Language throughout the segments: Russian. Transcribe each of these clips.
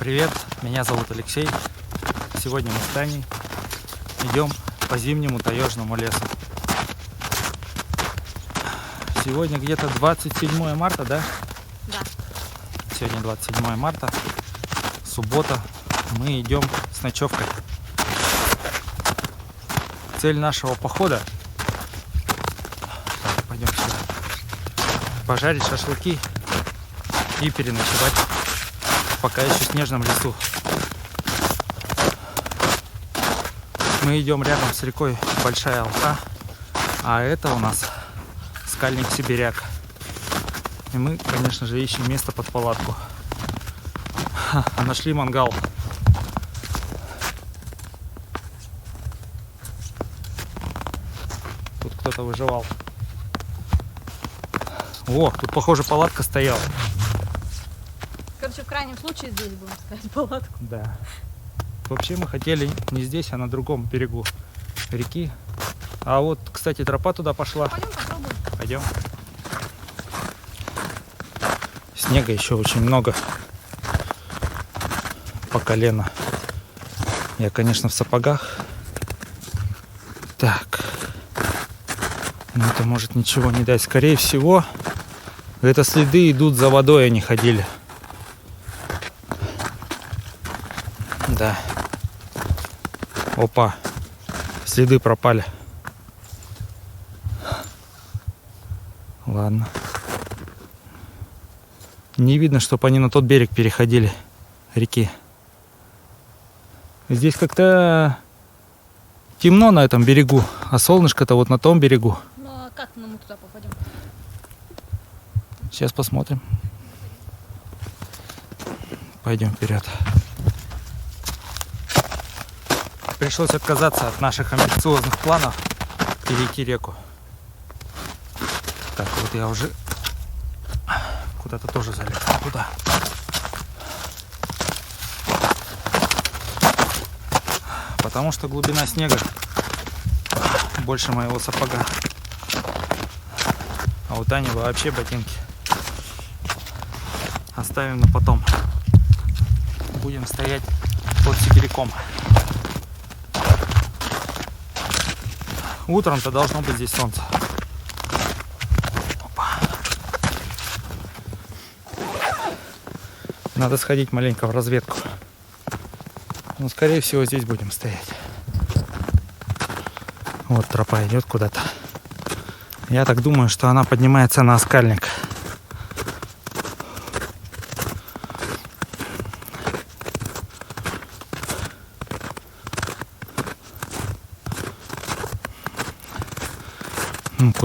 Привет, меня зовут Алексей. Сегодня мы с Таней идем по зимнему таежному лесу. Сегодня где-то 27 марта, да? Да. Сегодня 27 марта, суббота. Мы идем с ночевкой. Цель нашего похода, пойдем сюда, пожарить шашлыки и переночевать пока еще в снежном лесу. Мы идем рядом с рекой Большая Алка, а это у нас скальник Сибиряк. И мы, конечно же, ищем место под палатку. А нашли мангал. Тут кто-то выживал. О, тут, похоже, палатка стояла. Короче, в крайнем случае здесь будем ставить палатку. Да. Вообще мы хотели не здесь, а на другом берегу реки. А вот, кстати, тропа туда пошла. Пойдем попробуем. Пойдем. Снега еще очень много. По колено. Я, конечно, в сапогах. Так. Но это может ничего не дать. Скорее всего, это следы идут за водой, они ходили. Да. Опа. Следы пропали. Ладно. Не видно, чтобы они на тот берег переходили реки. Здесь как-то темно на этом берегу, а солнышко-то вот на том берегу. Ну а как мы туда попадем? Сейчас посмотрим. Пойдем вперед. Пришлось отказаться от наших амбициозных планов перейти реку. Так, вот я уже куда-то тоже залез. Туда. Потому что глубина снега больше моего сапога. А у Тани вообще ботинки. Оставим на потом. Будем стоять под сибиряком. Утром-то должно быть здесь солнце. Опа. Надо сходить маленько в разведку. Но, скорее всего, здесь будем стоять. Вот тропа идет куда-то. Я так думаю, что она поднимается на скальник.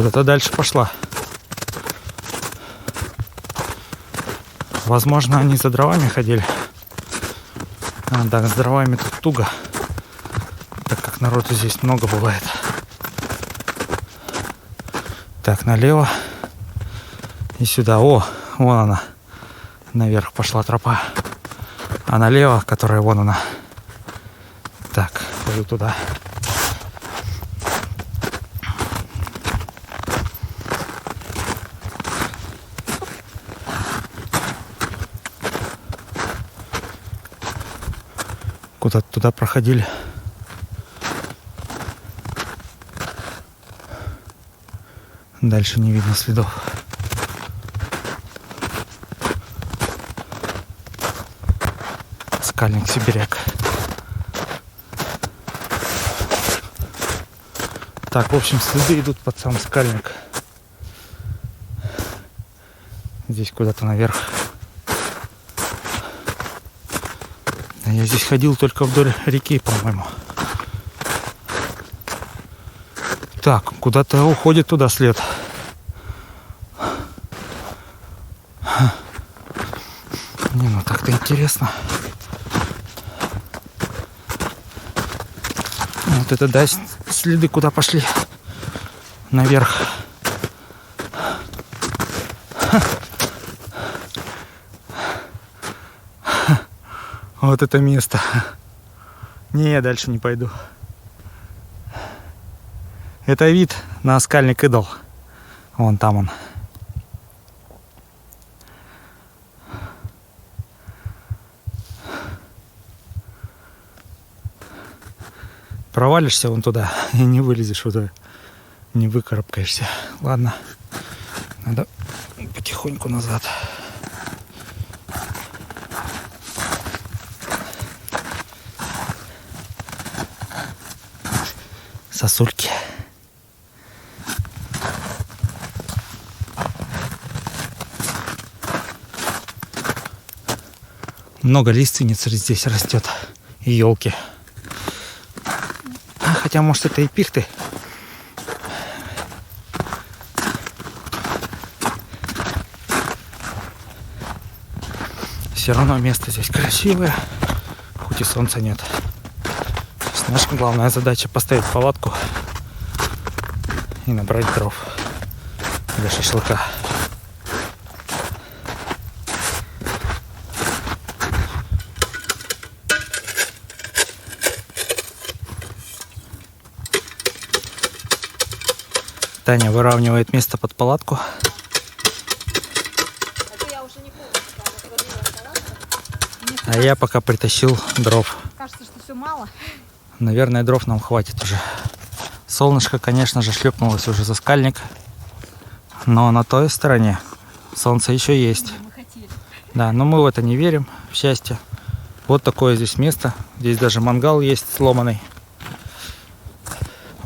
Куда-то дальше пошла. Возможно, они за дровами ходили. А, да, с дровами тут туго, так как народу здесь много бывает. Так, налево и сюда. О, вон она. Наверх пошла тропа. А налево, которая вон она. Так, пойду туда. Куда-то туда проходили. Дальше не видно следов. Скальник Сибиряк. Так, в общем, следы идут под сам скальник. Здесь куда-то наверх. Я здесь ходил только вдоль реки, по-моему. Так, куда-то уходит туда след. Не, ну так-то интересно. Вот это, да, следы куда пошли. Наверх. Вот это место. Не, я дальше не пойду. Это вид на скальник Идол. Вон там он. провалишься вон туда и не вылезешь туда, не выкарабкаешься. Ладно, надо потихоньку назад. Сосульки. Много лиственниц здесь растет и елки. Хотя, может, это и пихты. Все равно место здесь красивое, хоть и солнца нет. Сейчас наша главная задача поставить палатку и набрать дров для шашлыка. Таня выравнивает место под палатку. А я пока притащил дров. Кажется, что все мало. Наверное, дров нам хватит уже. Солнышко, конечно же, шлепнулось уже за скальник. Но на той стороне солнце еще есть. Мы хотели. Да, но мы в это не верим, в счастье. Вот такое здесь место. Здесь даже мангал есть сломанный.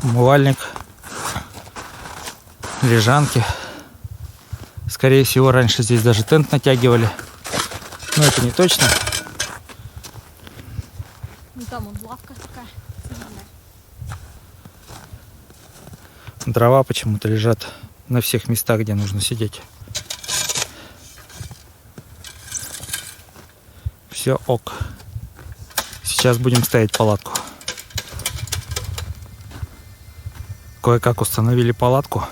Умывальник. Лежанки. Скорее всего, раньше здесь даже тент натягивали. Но это не точно. Ну там вот лавка такая. Дрова почему-то лежат на всех местах, где нужно сидеть. Все ок. Сейчас будем ставить палатку. Кое-как установили палатку.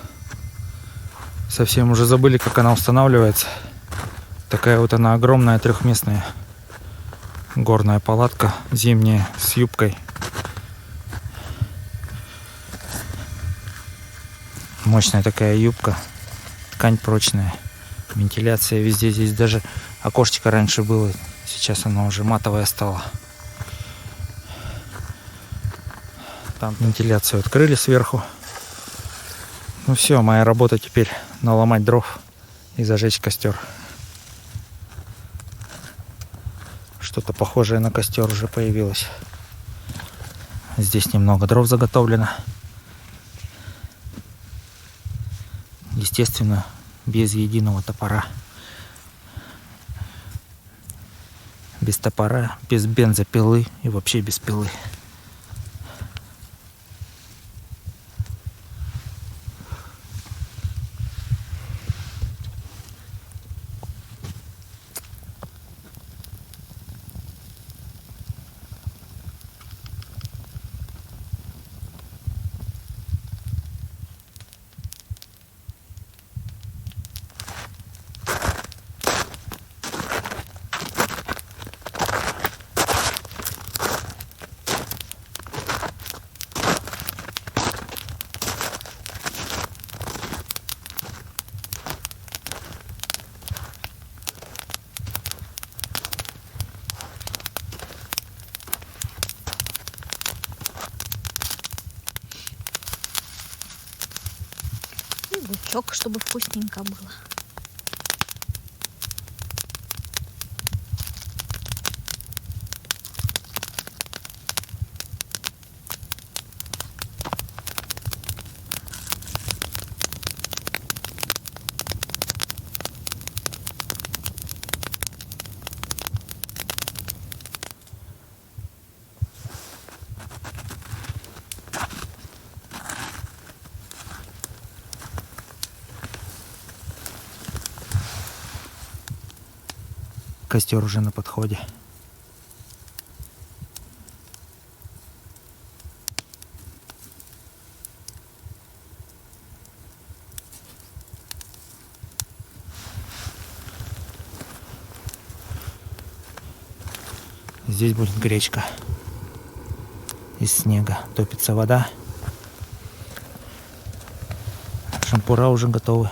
Совсем уже забыли, как она устанавливается. Такая вот она огромная трехместная горная палатка зимняя с юбкой. Мощная такая юбка. Ткань прочная. Вентиляция везде. Здесь даже окошечко раньше было. Сейчас оно уже матовое стало. Там вентиляцию открыли сверху. Ну все, моя работа теперь наломать дров и зажечь костер. Что-то похожее на костер уже появилось. Здесь немного дров заготовлено. Естественно, без единого топора. Без топора, без бензопилы и вообще без пилы. И лучок, чтобы вкусненько было. Костер уже на подходе. Здесь будет гречка. Из снега топится вода. Шампура уже готовы.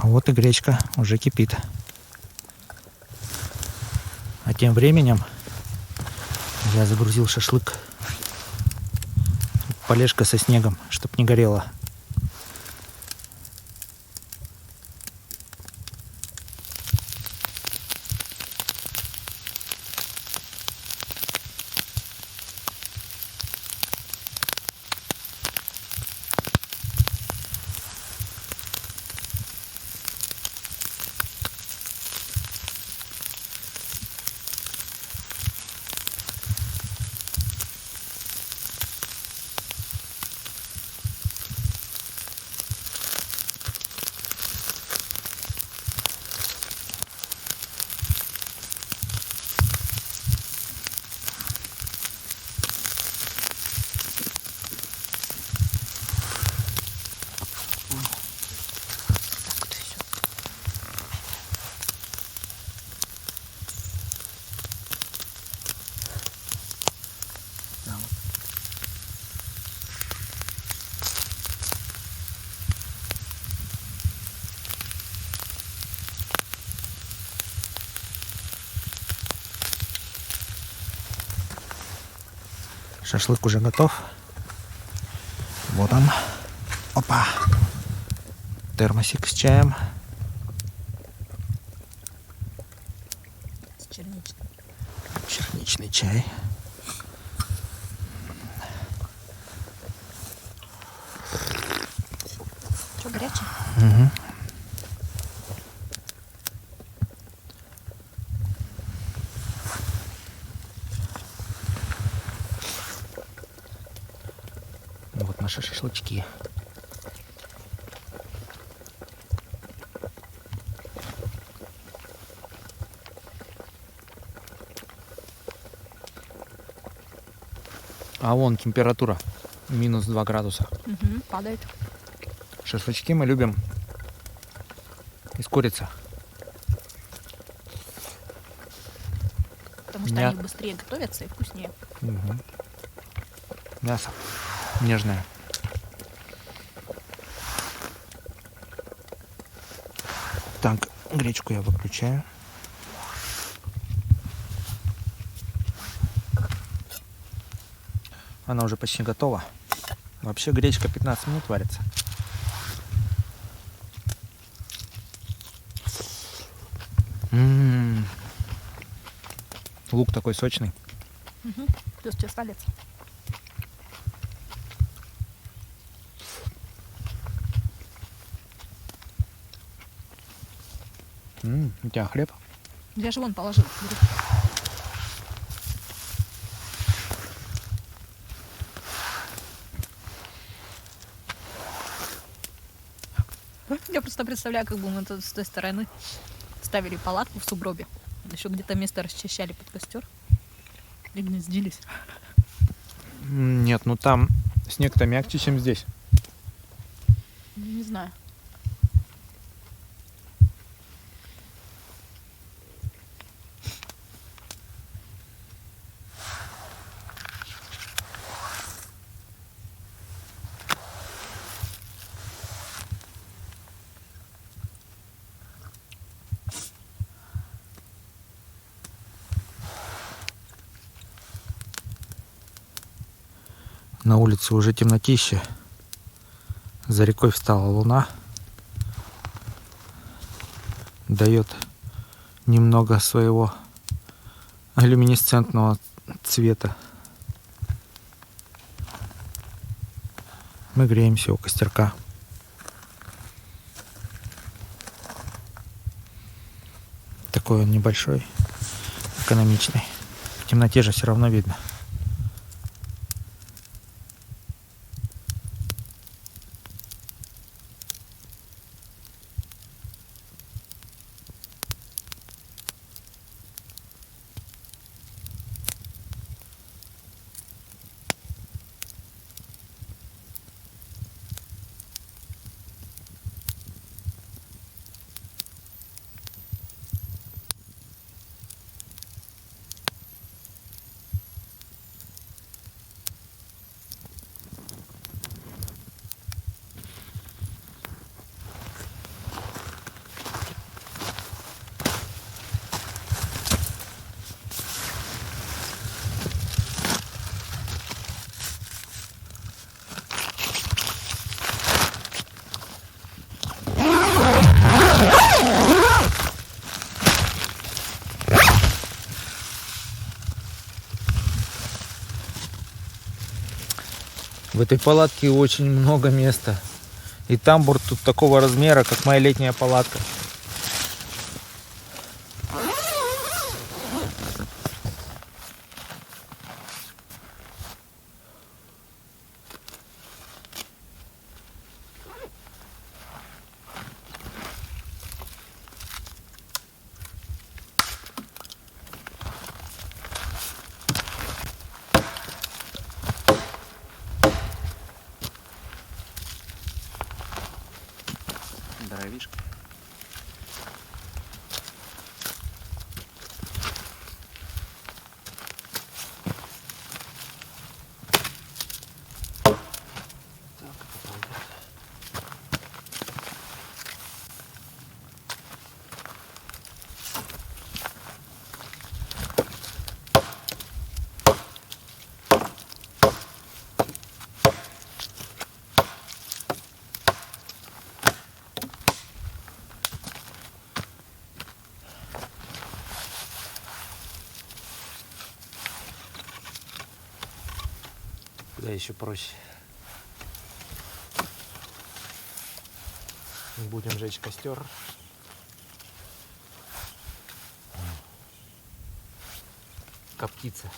Вот и гречка уже кипит. А тем временем я загрузил шашлык. Полежка со снегом, чтоб не горело. Шашлык уже готов. Вот он. Опа. Термосик с чаем. С черничным. Черничный чай. Что, горячий? Угу. Вот наши шашлычки. А вон температура минус 2 градуса. Угу, падает. Шашлычки мы любим из курицы. Потому что Я- они быстрее готовятся и вкуснее. Угу. Мясо нежное. Так, гречку я выключаю. Она уже почти готова. Вообще гречка 15 минут варится. М-м-м. Лук такой сочный. Угу. Плюс чесалец. У тебя хлеб? Я же вон положил. Я просто представляю, как бы мы тут с той стороны ставили палатку в сугробе. Еще где-то место расчищали под костер. И гнездились. Нет, ну там снег-то мягче, чем здесь. Не знаю. На улице уже темнотище. За рекой встала луна. Дает немного своего люминесцентного цвета. Мы греемся у костерка. Такой он небольшой, экономичный. В темноте же все равно видно. В этой палатке очень много места. И тамбур тут такого размера, как моя летняя палатка. Дровишки. Куда еще проще. Будем жечь костер. Коптиться.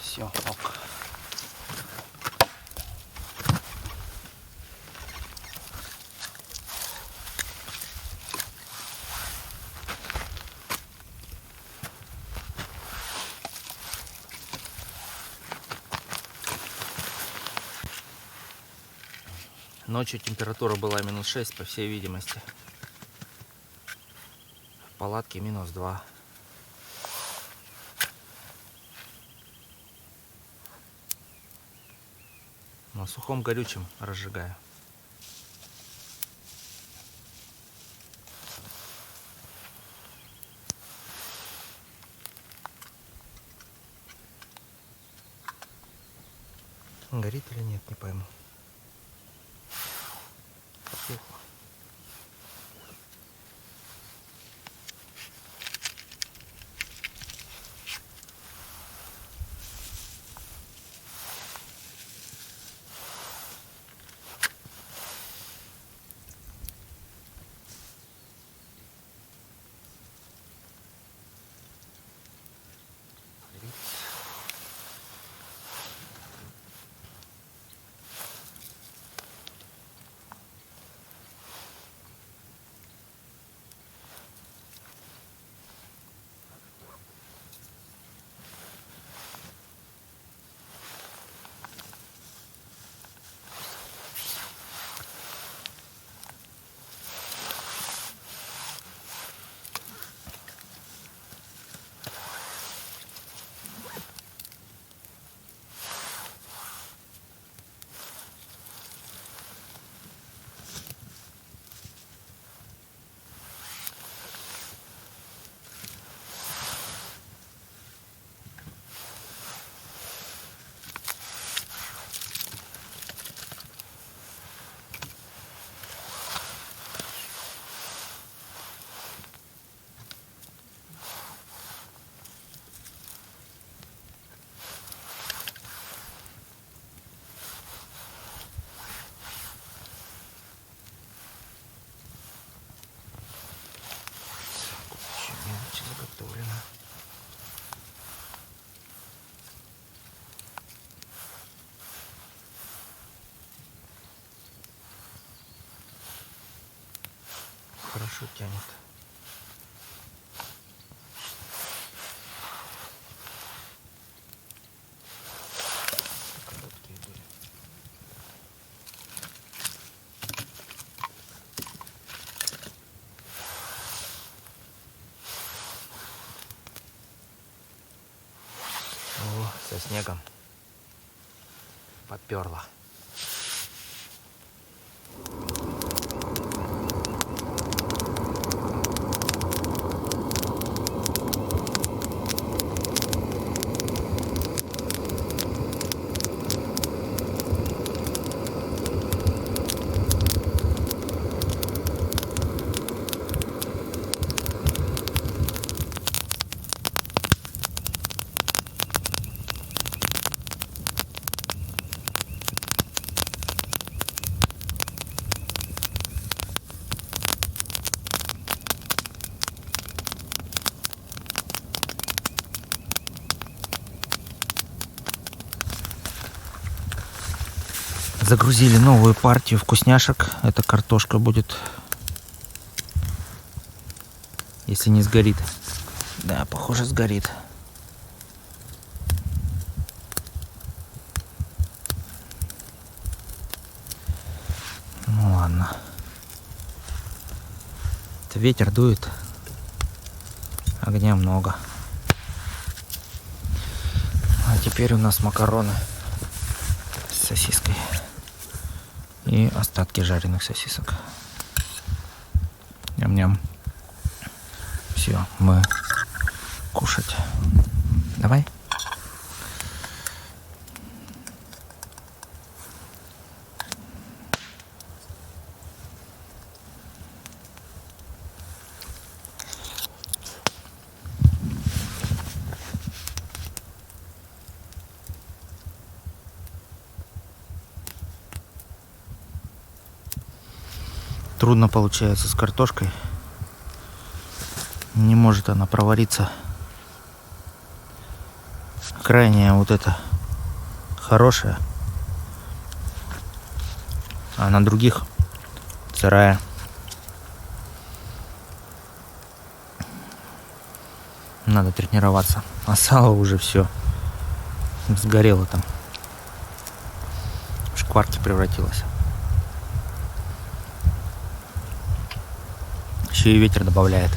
Все, ок. Ночью температура была -6, по всей видимости. В палатке -2. На сухом горючем разжигаю. Горит или нет, не пойму. Потухло. Заготовлено. Хорошо тянет. Короткие были. О, со снегом. Попёрло. Загрузили новую партию вкусняшек. Эта картошка будет, если не сгорит. Да, похоже, сгорит. Ну ладно. Это ветер дует. Огня много. А теперь у нас макароны с сосиской. И остатки жареных сосисок. Ням-ням. Все, мы кушать. Давай. Трудно получается с картошкой. Не может она провариться. Крайняя вот эта хорошая, а на других сырая. Надо тренироваться. А сало уже все сгорело там. В шкварки превратилось. Еще и ветер добавляет.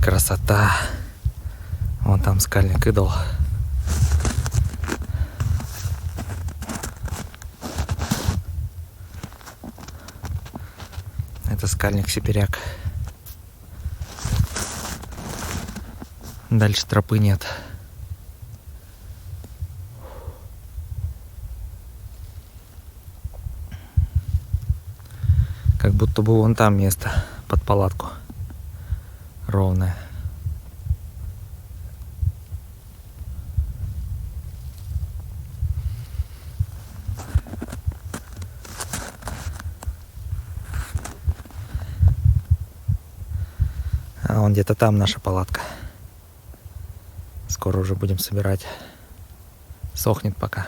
Красота. Вон там скальник идол. Это скальник Сибиряк. Дальше тропы нет. Как будто бы вон там место под палатку. Ровное. А вон где-то там наша палатка. Скоро уже будем собирать. Сохнет пока.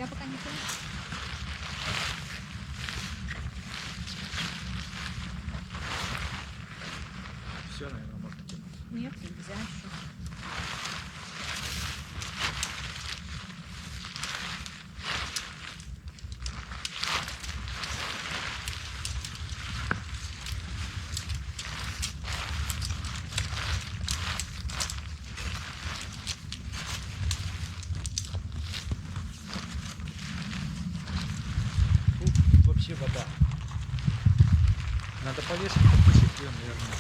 Я пока не понял. Все, наверное, можно кинуть. Нет, нельзя еще. Тут вообще вода. Надо повешать, подпустить ее, наверное.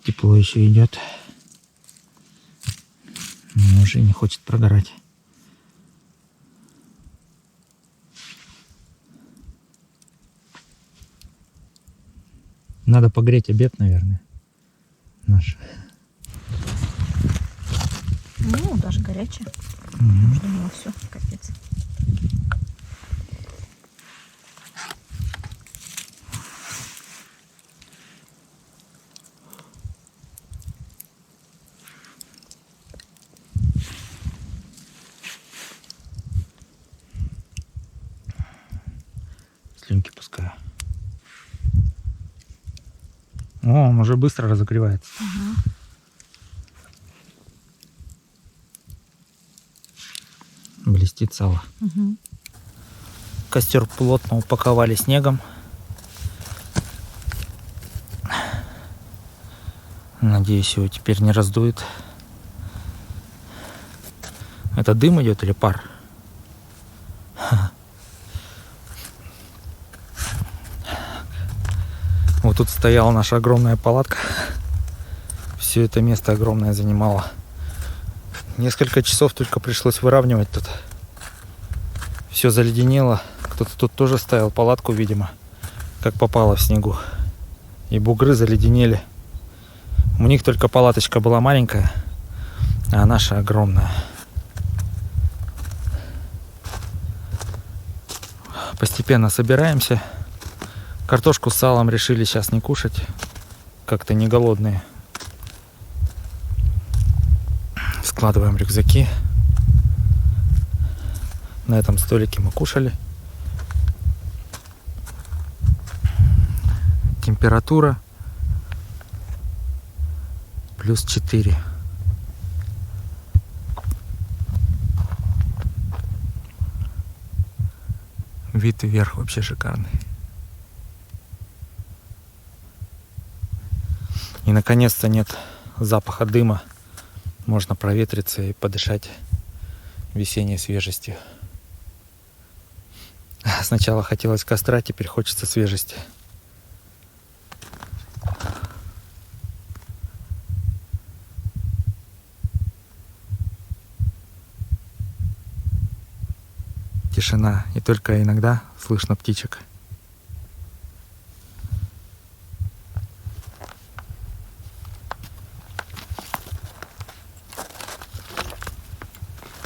Тепло еще идет. Но уже не хочет прогорать. Надо погреть обед, наверное, наш. Ну, даже горячее. Угу. Что было все, капец. Слюнки пускаю. О, он уже быстро разогревается. Угу. Блестит сало. Угу. Костер плотно упаковали снегом. Надеюсь, его теперь не раздует. Это дым идет или пар? Вот тут стояла наша огромная палатка. Все это место огромное занимало. Несколько часов только пришлось выравнивать тут. Все заледенело. Кто-то тут тоже ставил палатку, видимо, как попало в снегу. И бугры заледенели. У них только палаточка была маленькая, а наша огромная. Постепенно собираемся. Картошку с салом решили сейчас не кушать. Как-то не голодные. Складываем рюкзаки. На этом столике мы кушали. Температура +4. Вид вверх вообще шикарный. И наконец-то нет запаха дыма. Можно проветриться и подышать весенней свежестью. Сначала хотелось костра, теперь хочется свежести. Тишина, и только иногда слышно птичек.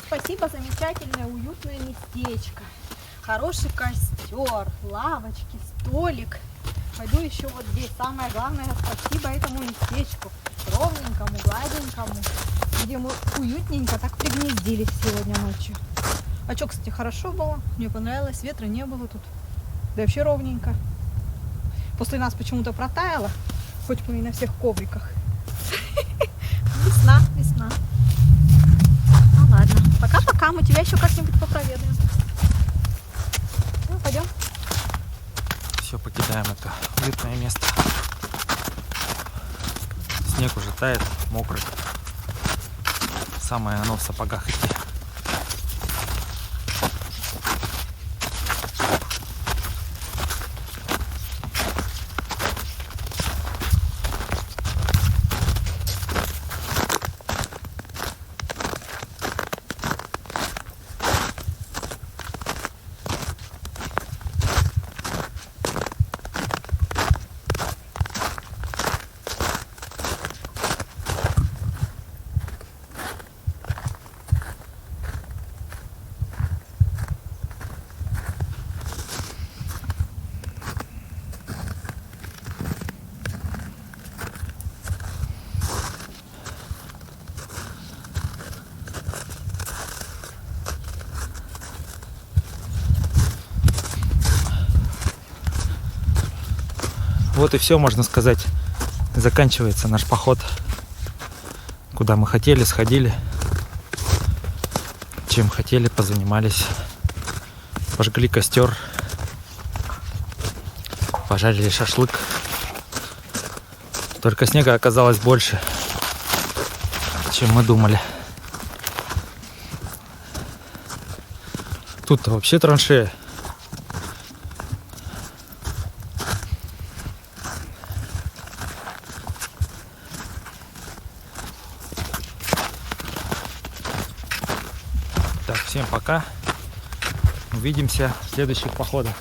Спасибо, замечательное, уютное местечко. Хороший костер, лавочки, столик. Пойду еще вот здесь. Самое главное, спасибо этому местечку. Ровненькому, гладенькому. Где мы уютненько так пригнездились сегодня ночью. А что, кстати, хорошо было. Мне понравилось. Ветра не было тут. Да и вообще ровненько. После нас почему-то протаяло. Хоть мы и на всех ковриках. Весна, весна. Ну ладно. Пока-пока. Мы тебя еще как-нибудь попроведаем. Ну, пойдем. Все, покидаем это уютное место. Снег уже тает, мокрый. Самое оно в сапогах идти. Вот и все, можно сказать. Заканчивается наш поход. Куда мы хотели, сходили. Чем хотели, позанимались. Пожгли костер. Пожарили шашлык. Только снега оказалось больше, чем мы думали. Тут-то вообще траншея. Так, всем пока. Увидимся в следующих походах.